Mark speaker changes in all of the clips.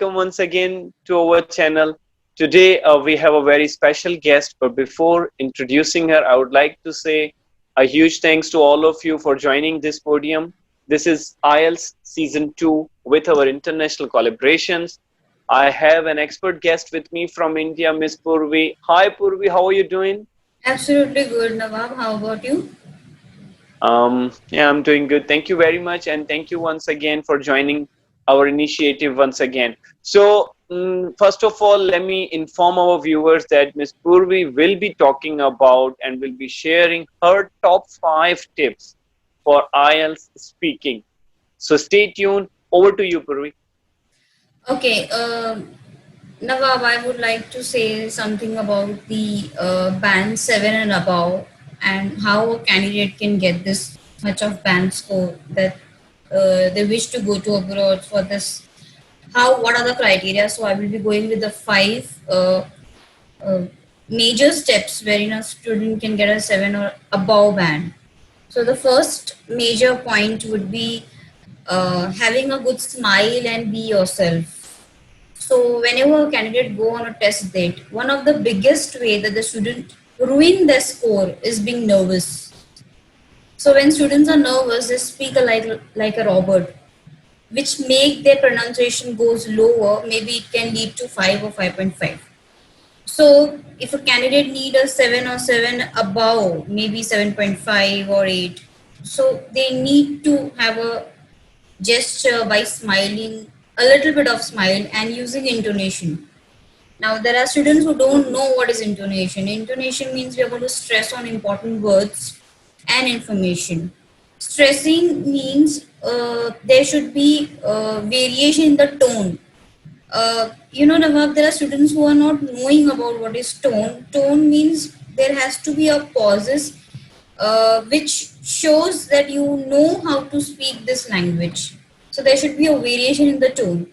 Speaker 1: welcome once again to our channel. Today we have a very special guest, but before introducing her, I would like to say a huge thanks to all of you for joining this podium. This is IELTS Season 2 with our international collaborations. I have an expert guest with me from India, Miss Purvi. Hi Purvi, how are you doing?
Speaker 2: Absolutely good, Nawab. How about you?
Speaker 1: Yeah, I'm doing good. Thank you very much, and thank you once again for joining our initiative once again. So, first of all, let me inform our viewers that Ms. Purvi will be talking about and will be sharing her top 5 tips for IELTS speaking. So, stay tuned. Over to you, Purvi.
Speaker 2: Okay, Nawab, I would like to say something about the band 7 and above and how a candidate can get this much of band score that they wish to go to abroad for this. What are the criteria? So I will be going with the five uh, major steps wherein a student can get a 7 or above band. So the first major point would be having a good smile and be yourself. So whenever a candidate go on a test date, one of the biggest way that the student ruin their score is being nervous. So when students are nervous, they speak like a robot, which make their pronunciation goes lower. Maybe it can lead to 5 or 5.5. So if a candidate need a 7 or 7 above, maybe 7.5 or 8, so they need to have a gesture by smiling, a little bit of smile and using intonation. Now there are students who don't
Speaker 1: Mhm,
Speaker 2: know what is intonation. Intonation means we are going to stress on important words and information. Stressing means there should be variation in the tone. Nawab, there are students who are not knowing about what is tone. Tone means there has to be a pauses which shows that you know how to speak this language. So there should be a variation in the tone.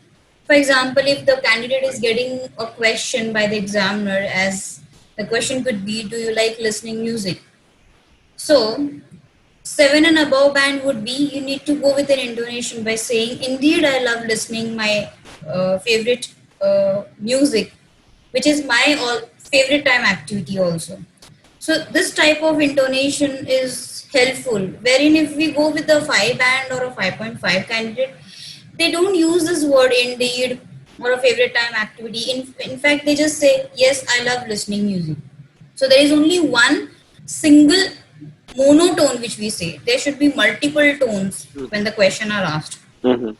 Speaker 2: For example, if the candidate is getting a question by the examiner, as the question could be, "Do you like listening music?" So 7 and above band would be you need to go with an intonation by saying, "Indeed, I love listening my favorite music, which is my favorite time activity also." So this type of intonation is helpful. Wherein if we go with the 5 band or a 5.5 candidate, they don't use this word "indeed" or a favorite time activity. In fact, they just say, "Yes, I love listening music." So there is only one single monotone which we say. There should be multiple tones when
Speaker 1: mhm,
Speaker 2: the question are asked.
Speaker 1: mhm.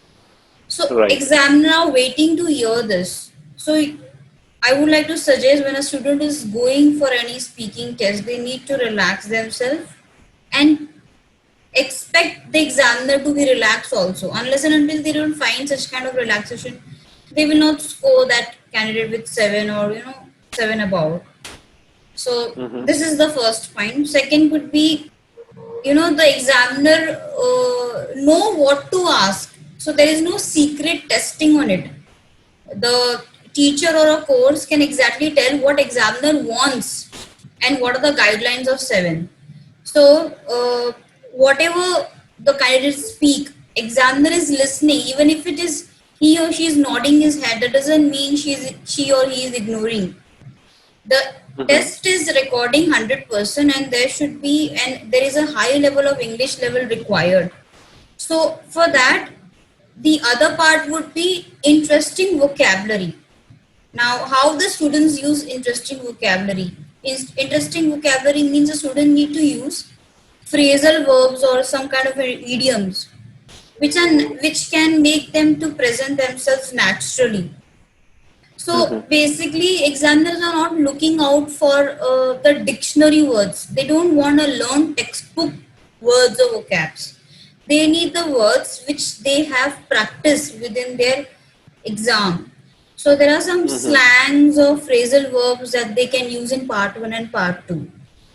Speaker 2: So
Speaker 1: Right.
Speaker 2: examiner are waiting to hear this. So I would like to suggest when a student is going for any speaking test, they need to relax themselves and expect the examiner to be relaxed also. Unless and until they don't find such kind of relaxation, they will not score that candidate with 7 above. So
Speaker 1: Mhm,
Speaker 2: this is the first point. Second would be, the examiner know what to ask. So there is no secret testing on it. The teacher or a course can exactly tell what examiner wants and what are the guidelines of 7. So whatever the candidates speak, examiner is listening. Even if it is he or she is nodding his head, that doesn't mean she or he is ignoring. The
Speaker 1: mhm,
Speaker 2: test is recording 100%, and there is a high level of English level required. So for that, the other part would be interesting vocabulary. Now, how the students use interesting vocabulary? Interesting vocabulary means a student need to use phrasal verbs or some kind of idioms which can make them to present themselves naturally. So
Speaker 1: mhm,
Speaker 2: basically, examiners are not looking out for the dictionary words. They don't want to learn textbook words or vocabs. They need the words which they have practiced within their exam. So there are some
Speaker 1: mhm,
Speaker 2: slangs or phrasal verbs that they can use in part 1 and part 2.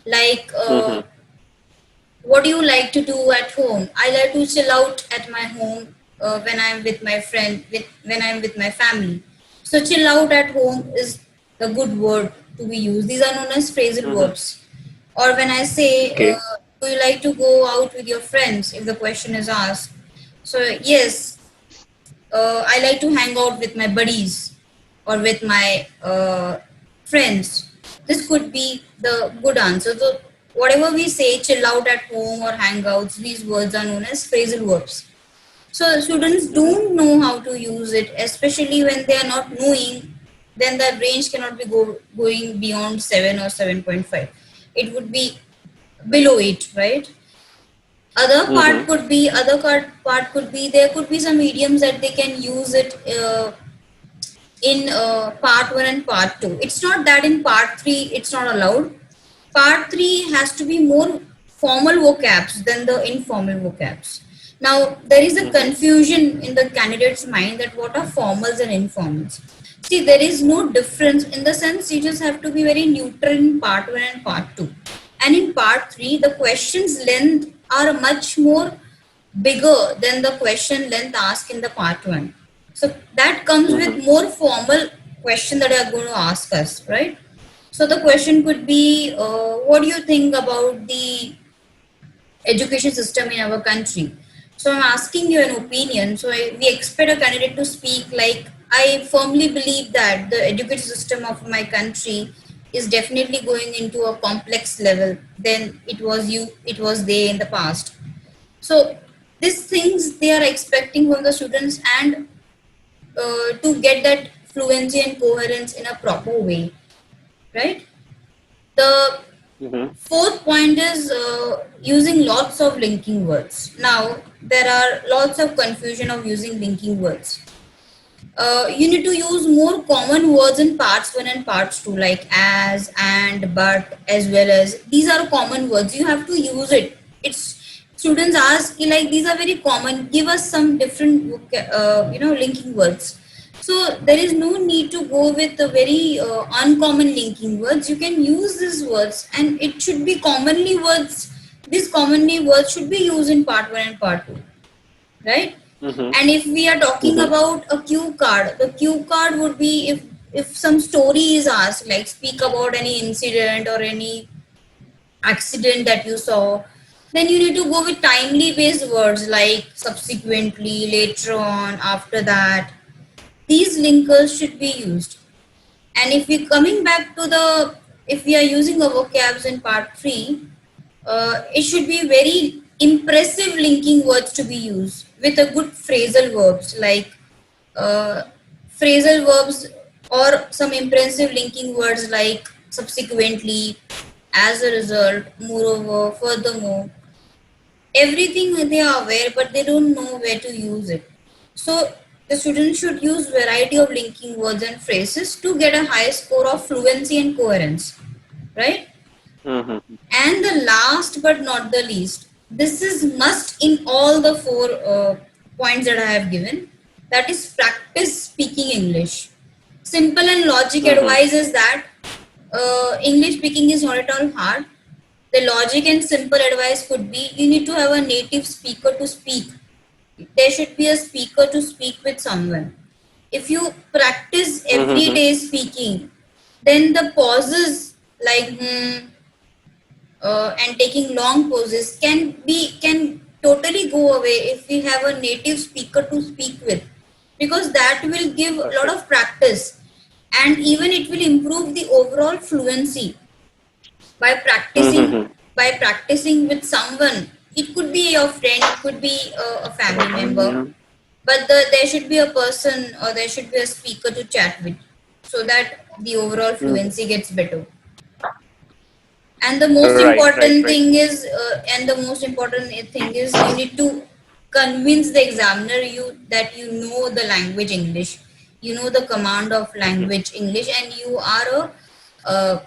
Speaker 2: Like,
Speaker 1: mhm.
Speaker 2: what do you like to do at home? I like to chill out at my home when I'm with my when I'm with my family. So chill out at home is the good word to be used. These are known as phrasal
Speaker 1: Mhm.
Speaker 2: verbs. Or when I say,
Speaker 1: Okay.
Speaker 2: do you like to go out with your friends? If the question is asked, so yes, I like to hang out with my buddies or with my friends. This could be the good answer. So whatever we say, chill out at home or hangouts, these words are known as phrasal verbs. So students
Speaker 1: Mm-hmm.
Speaker 2: don't know how to use it, especially when they are not knowing. Then the range cannot be going beyond 7 or 7.5. It would be below 8, right?
Speaker 1: Mm-hmm.
Speaker 2: Part could be there could be some idioms that they can use it in part 1 and part 2. It's not that in part 3 it's not allowed. Part 3 has to be more formal vocabs than the informal vocabs. Now there is a
Speaker 1: Mm-hmm.
Speaker 2: confusion in the candidate's mind that what are formals and informals. See, there is no difference in the sense you just have to be very neutral in part 1 and part 2. And in part 3 the questions length are much more bigger than the question length asked in the part 1. So that comes with
Speaker 1: Mm-hmm.
Speaker 2: more formal question that are going to ask us, right? So the question could be, what do you think about the education system in our country? So I'm asking you an opinion. So we expect a candidate to speak like, I firmly believe that the education system of my country is definitely going into a complex level than it was there in the past. So these things they are expecting from the students, and to get that fluency and coherence in a proper way, right? The
Speaker 1: Mm-hmm.
Speaker 2: fourth point is using lots of linking words. Now there are lots of confusion of using linking words. You need to use more common words in parts 1 and parts 2, like as, and, but, as well as. These are common words. You have to use it. It's students ask like these are very common. Give us some different, linking words. So there is no need to go with the very uncommon linking words. You can use these words, and it should be commonly words. These commonly words should be used in part 1 and part 2, right?
Speaker 1: Mm-hmm.
Speaker 2: And if we are talking
Speaker 1: Mm-hmm.
Speaker 2: about a cue card, the cue card would be if some story is asked, like speak about any incident or any accident that you saw, then you need to go with timely based words like subsequently, later on, after that. These linkers should be used. And if we coming back to the, if we are using a vocabs in part 3, it should be very impressive linking words to be used with a good phrasal verbs, like uh, phrasal verbs or some impressive linking words like subsequently, as a result, moreover, furthermore. Everything they are aware, but they don't know where to use it. So the student should use variety of linking words and phrases to get a high score of fluency and coherence, right?
Speaker 1: Mm-hmm.
Speaker 2: And the last but not the least, this is must in all the four points that I have given. That is practice speaking English. Simple and logic
Speaker 1: Mm-hmm.
Speaker 2: advice is that English speaking is not at all hard. The logic and simple advice could be you need to have a native speaker to speak. There should be a speaker to speak with someone. If you practice
Speaker 1: Mm-hmm.
Speaker 2: everyday speaking, then the pauses like and taking long pauses can totally go away if we have a native speaker to speak with, because that will give a lot
Speaker 1: Perfect.
Speaker 2: of practice, and even it will improve the overall fluency by practicing
Speaker 1: Mm-hmm.
Speaker 2: with someone. It could be your friend, it could be a family member,
Speaker 1: Yeah.
Speaker 2: but there should be a person or there should be a speaker to chat with, so that the overall
Speaker 1: Mm-hmm.
Speaker 2: fluency gets better. And the most
Speaker 1: Right, right,
Speaker 2: important
Speaker 1: right.
Speaker 2: thing is you need to convince the examiner you that you know the language English, you know the command of
Speaker 1: Mm-hmm.
Speaker 2: language English, and uh,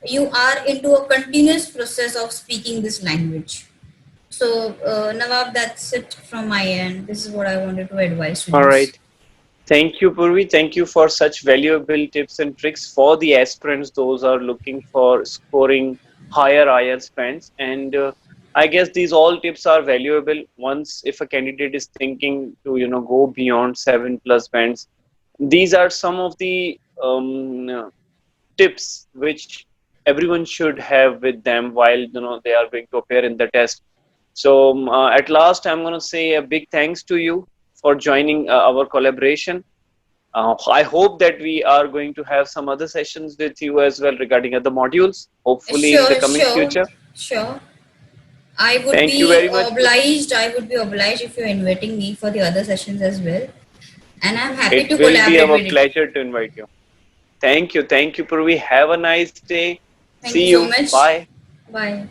Speaker 2: you are into a continuous process of speaking this language. So Nawab, that's it from my end. This is what I wanted to advise
Speaker 1: All
Speaker 2: students.
Speaker 1: right. Thank you, Purvi. Thank you for such valuable tips and tricks for the aspirants, those are looking for scoring higher IELTS bands. And I guess these all tips are valuable once if a candidate is thinking to go beyond 7+ bands. These are some of the tips which everyone should have with them while they are going to appear in the test. So at last, I'm going to say a big thanks to you for joining our collaboration. I hope that we are going to have some other sessions with you as well regarding other modules, hopefully in the
Speaker 2: Sure,
Speaker 1: coming
Speaker 2: sure,
Speaker 1: future.
Speaker 2: sure. I would
Speaker 1: Thank you
Speaker 2: be
Speaker 1: very much.
Speaker 2: obliged. I would be obliged if you're inviting me for the other sessions as well. And I'm happy
Speaker 1: It
Speaker 2: to
Speaker 1: will be
Speaker 2: collaborate
Speaker 1: our
Speaker 2: with it.
Speaker 1: pleasure to invite you. Thank you. Thank you, Purvi. Have a nice day.
Speaker 2: Thank
Speaker 1: See
Speaker 2: you so
Speaker 1: you.
Speaker 2: much.
Speaker 1: Bye.
Speaker 2: Bye.